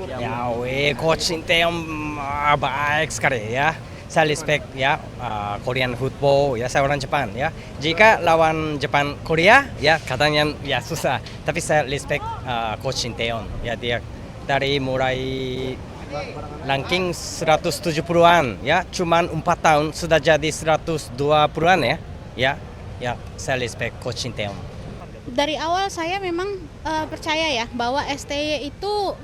Ya, coach Sinteyong baik sekali ya. Saya respect ya Korean football ya, saya orang Jepang ya. Jika lawan Jepang Korea ya katanya ya susah, tapi saya respect coach Sinteyong ya, dia dari mulai ranking 170-an ya, cuman 4 tahun sudah jadi 120-an ya. Ya, ya saya respect coach Sinteyong. Dari awal saya memang percaya ya bahwa STY itu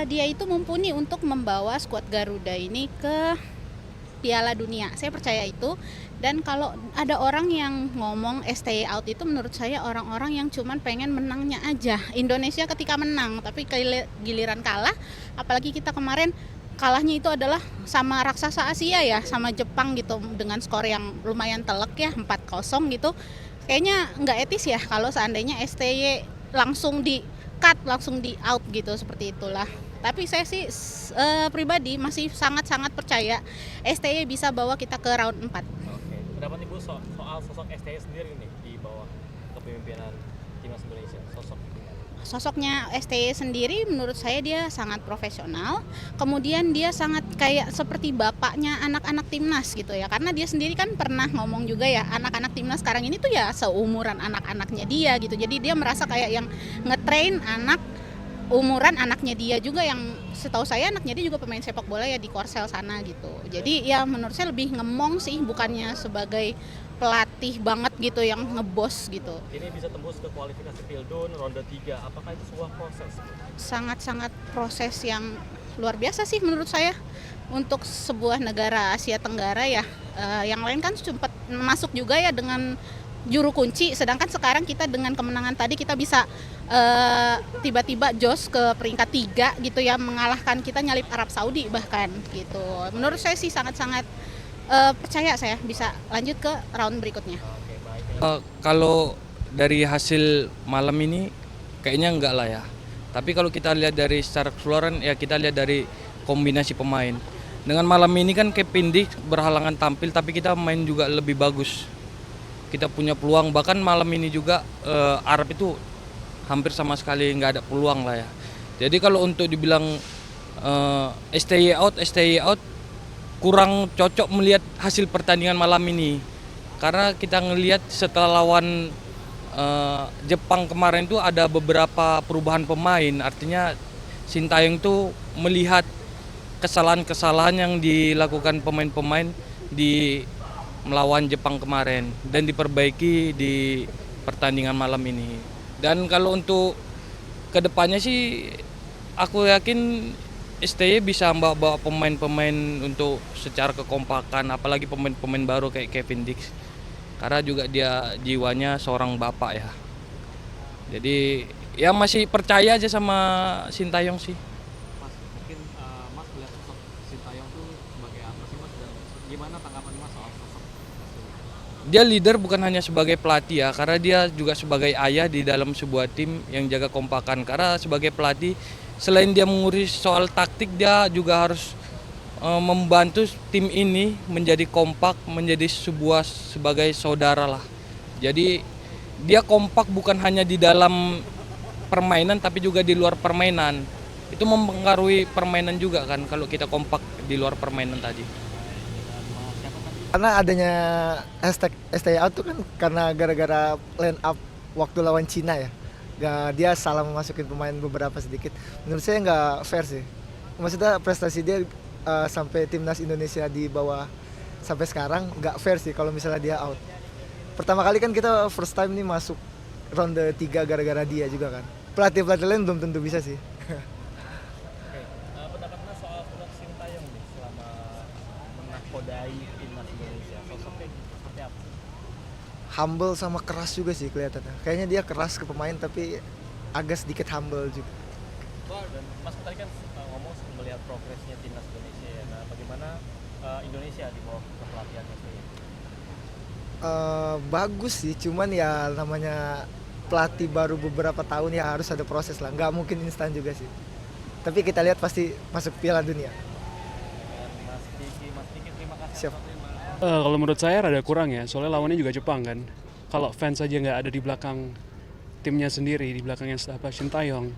dia itu mumpuni untuk membawa skuad Garuda ini ke Piala Dunia. Saya percaya itu. Dan kalau ada orang yang ngomong STY out itu, menurut saya orang-orang yang cuman pengen menangnya aja. Indonesia ketika menang, tapi giliran kalah, apalagi kita kemarin kalahnya itu adalah sama raksasa Asia ya, sama Jepang gitu, dengan skor yang lumayan telak ya, 4-0 gitu. Kayaknya nggak etis ya kalau seandainya STY langsung di cut, langsung di out gitu, seperti itulah. Tapi saya sih pribadi masih sangat-sangat percaya STY bisa bawa kita ke round 4. Oke, pendapat Ibu soal sosok STY sendiri nih di bawah kepemimpinan Timnas Indonesia, Sosoknya STY sendiri menurut saya dia sangat profesional, kemudian dia sangat kayak seperti bapaknya anak-anak timnas gitu ya, karena dia sendiri kan pernah ngomong juga ya, anak-anak timnas sekarang ini tuh ya seumuran anak-anaknya dia gitu, jadi dia merasa kayak yang ngetrain anak umuran anaknya dia juga, yang setahu saya anaknya dia juga pemain sepak bola ya di Korsel sana gitu. Jadi ya menurut saya lebih ngemong sih, bukannya sebagai pelatih banget gitu yang ngebos gitu. ini bisa tembus ke kualifikasi Pildun ronde 3. Apakah itu sebuah proses? Sangat-sangat proses yang luar biasa sih menurut saya untuk sebuah negara Asia Tenggara ya. Yang lain kan sempat masuk juga ya dengan juru kunci, sedangkan sekarang kita dengan kemenangan tadi kita bisa tiba-tiba jos ke peringkat 3 gitu ya, mengalahkan kita nyalip Arab Saudi bahkan gitu. Menurut saya sih sangat-sangat percaya saya bisa lanjut ke round berikutnya. Oke, baik. Kalau dari hasil malam ini kayaknya enggak lah ya. Tapi kalau kita lihat dari secara keseluruhan ya, kita lihat dari kombinasi pemain. Dengan malam ini kan Kevin Dix berhalangan tampil, tapi kita main juga lebih bagus. Kita punya peluang, bahkan malam ini juga Arab itu hampir sama sekali nggak ada peluang lah ya. Jadi kalau untuk dibilang STY out kurang cocok melihat hasil pertandingan malam ini, karena kita ngelihat setelah lawan Jepang kemarin itu ada beberapa perubahan pemain, artinya Sintayong tuh melihat kesalahan-kesalahan yang dilakukan pemain-pemain di melawan Jepang kemarin dan diperbaiki di pertandingan malam ini. Dan kalau untuk kedepannya sih aku yakin STY bisa bawa pemain-pemain untuk secara kekompakan, apalagi pemain-pemain baru kayak Kevin Dix, karena juga dia jiwanya seorang bapak ya. Jadi ya masih percaya aja sama Sintayong sih. Mas, mungkin Mas melihat sosok Sintayong tuh sebagai apa sih Mas, dan gimana tanggapan Mas soal sosok? Dia leader bukan hanya sebagai pelatih ya, karena dia juga sebagai ayah di dalam sebuah tim yang jaga kompakan. Karena sebagai pelatih, selain dia mengurus soal taktik, dia juga harus membantu tim ini menjadi kompak, menjadi sebagai saudara lah. Jadi dia kompak bukan hanya di dalam permainan, tapi juga di luar permainan. Itu mempengaruhi permainan juga kan, kalau kita kompak di luar permainan tadi. Karena adanya hashtag STY out tuh kan karena gara-gara line up waktu lawan Cina ya. Dia salah memasukin pemain beberapa sedikit. Menurut saya nggak fair sih. Maksudnya prestasi dia sampai timnas Indonesia di bawah sampai sekarang nggak fair sih kalau misalnya dia out. Pertama kali kan kita first time nih masuk ronde 3 gara-gara dia juga kan. Pelatih-pelatih lain belum tentu bisa sih. Oke, pendapat Mas soal Sintayong nih selama menakodai timnas Indonesia, sosoknya seperti apa? Humble sama keras juga sih kelihatannya. Kayaknya dia keras ke pemain tapi agak sedikit humble juga. Dan Mas tadi kan ngomong melihat progresnya timnas Indonesia ya. Nah, bagaimana Indonesia di bawah kepelatihan STY? Bagus sih, cuman ya namanya pelatih baru beberapa tahun ya harus ada proses lah. Nggak mungkin instan juga sih. Tapi kita lihat pasti masuk Piala Dunia. Mas Diki, terima kasih. Siap. Kalau menurut saya rada kurang ya, soalnya lawannya juga Jepang kan. Kalau fans aja nggak ada di belakang timnya sendiri, di belakangnya Sintayong,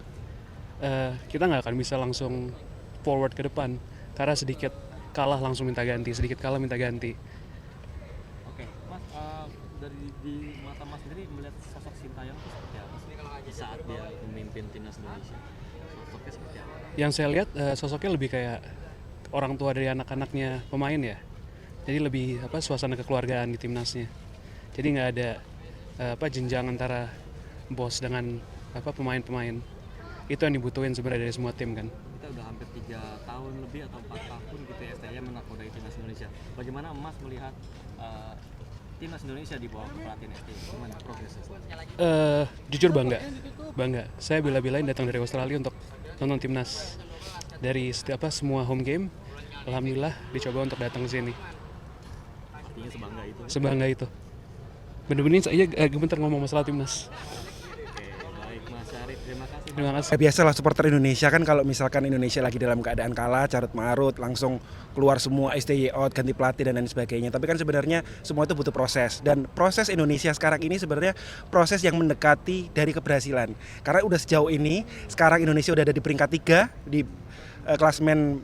kita nggak akan bisa langsung forward ke depan karena sedikit kalah langsung minta ganti, sedikit kalah minta ganti. Oke, Mas, dari di mata Mas sendiri melihat sosok Sintayong itu seperti apa sih di saat dia memimpin timnas Indonesia? Sosoknya seperti apa? Yang saya lihat sosoknya lebih kayak orang tua dari anak-anaknya pemain ya. Jadi lebih suasana kekeluargaan di timnasnya. Jadi nggak ada jenjang antara bos dengan pemain-pemain. Itu yang dibutuhin sebenarnya dari semua tim kan. Kita udah hampir 3 tahun lebih atau 4 tahun gitu ya STY menakodai timnas Indonesia. Bagaimana Mas melihat timnas Indonesia di bawah kepelatihan STY? Gimana progresnya? Jujur bangga. Saya bela-belain datang dari Australia untuk nonton timnas. Dari semua home game, alhamdulillah dicoba untuk datang ke sini. Artinya Sebangga itu. Bener-bener saya gemeter ngomong masalah timnas. Oke, baik Mas Syarif, terima kasih. Terima kasih. Biasalah supporter Indonesia kan kalau misalkan Indonesia lagi dalam keadaan kalah, carut marut, langsung keluar semua STY out, ganti pelatih dan lain sebagainya. Tapi kan sebenarnya semua itu butuh proses. Dan proses Indonesia sekarang ini sebenarnya proses yang mendekati dari keberhasilan. Karena udah sejauh ini, sekarang Indonesia udah ada di peringkat 3 di klasmen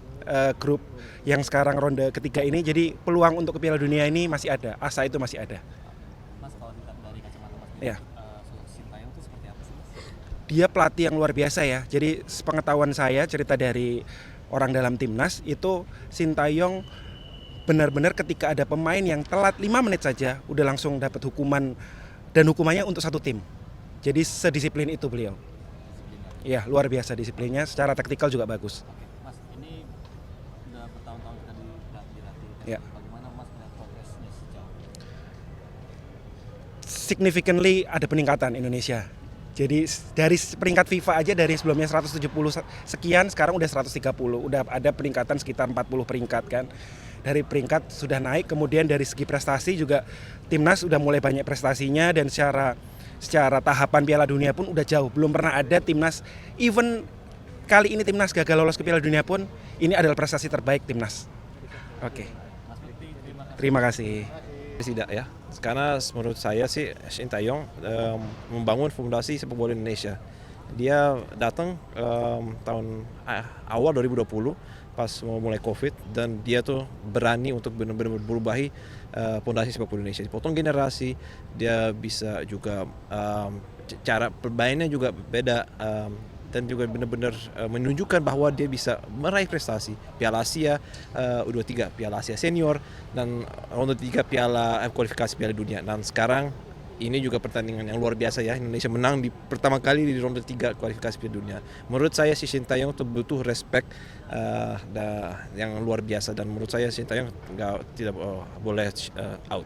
grup yang sekarang ronde ketiga ini. Jadi peluang untuk ke Piala Dunia ini masih ada, asa itu masih ada. Mas, kalau dilihat dari kacamata Mas, Ya. sosok Sintayong itu seperti apa sih Mas? Dia pelatih yang luar biasa ya. Jadi sepengetahuan saya, cerita dari orang dalam timnas itu Sintayong benar-benar ketika ada pemain yang telat 5 menit saja udah langsung dapat hukuman, dan hukumannya untuk satu tim. Jadi sedisiplin itu beliau. Iya, luar biasa disiplinnya, secara taktikal juga bagus. Oke, Mas, ini udah bertahun-tahun kita dilatih. Ya. Bagaimana Mas melihat progresnya sejauh ini? Significantly ada peningkatan Indonesia. Jadi dari peringkat FIFA aja dari sebelumnya 170 sekian, sekarang udah 130. Udah ada peningkatan sekitar 40 peringkat kan. Dari peringkat sudah naik, kemudian dari segi prestasi juga timnas udah mulai banyak prestasinya, dan secara tahapan Piala Dunia pun udah jauh. Belum pernah ada timnas, even kali ini timnas gagal lolos ke Piala Dunia pun, ini adalah prestasi terbaik timnas. Oke. Terima kasih. Tidak ya, karena menurut saya sih Sintayong membangun fondasi sepak bola Indonesia. Dia datang tahun awal 2020 pas mau mulai COVID, dan dia tuh berani untuk benar-benar berubahi fondasi sepak bola Indonesia. Dipotong generasi, dia bisa juga cara permainnya juga beda, dan juga benar-benar menunjukkan bahwa dia bisa meraih prestasi Piala Asia U23, Piala Asia Senior, dan ronde 3 Piala kualifikasi Piala Dunia. Dan sekarang ini juga pertandingan yang luar biasa ya, Indonesia menang di pertama kali di ronde 3 kualifikasi Piala Dunia. Menurut saya si Sintayong itu butuh respect yang luar biasa, dan menurut saya Sintayong tidak boleh out.